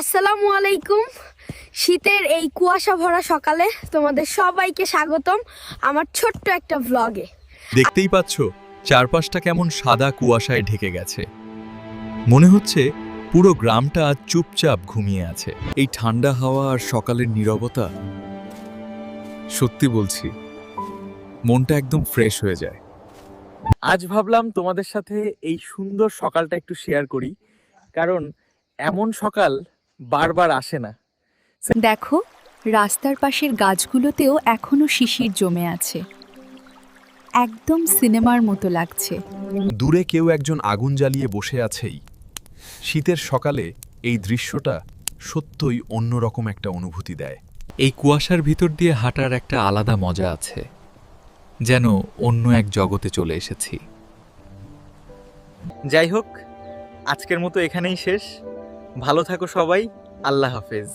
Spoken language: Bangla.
আসসালামু আলাইকুম। শীতের এই কুয়াশা ভরা সকালে তোমাদের সবাইকে স্বাগতম আমার ছোট্ট একটা ভ্লগে। দেখতেই পাচ্ছ চারপাশটা কেমন সাদা কুয়াশায় ঢেকে গেছে। মনে হচ্ছে পুরো গ্রামটা আজ চুপচাপ ঘুমিয়ে আছে। এই ঠান্ডা হাওয়া আর সকালের নীরবতা, সত্যি বলছি মনটা একদম ফ্রেশ হয়ে যায়। আজ ভাবলাম তোমাদের সাথে এই সুন্দর সকালটা একটু শেয়ার করি, কারণ এমন সকাল বারবার আসে না। দেখো, রাস্তার পাশের গাছগুলোতেও এখনো শিশির জমে আছে। একদম সিনেমার মতো লাগছে। দূরে কেউ একজন আগুন জ্বালিয়ে বসে আছেই। শীতের সকালে এই দৃশ্যটা সত্যই অন্যরকম একটা অনুভূতি দেয়। এই কুয়াশার ভিতর দিয়ে হাঁটার একটা আলাদা মজা আছে, যেন অন্য এক জগতে চলে এসেছি। যাই হোক, আজকের মতো এখানেই শেষ। ভালো থাকো সবাই। আল্লাহ হাফেজ।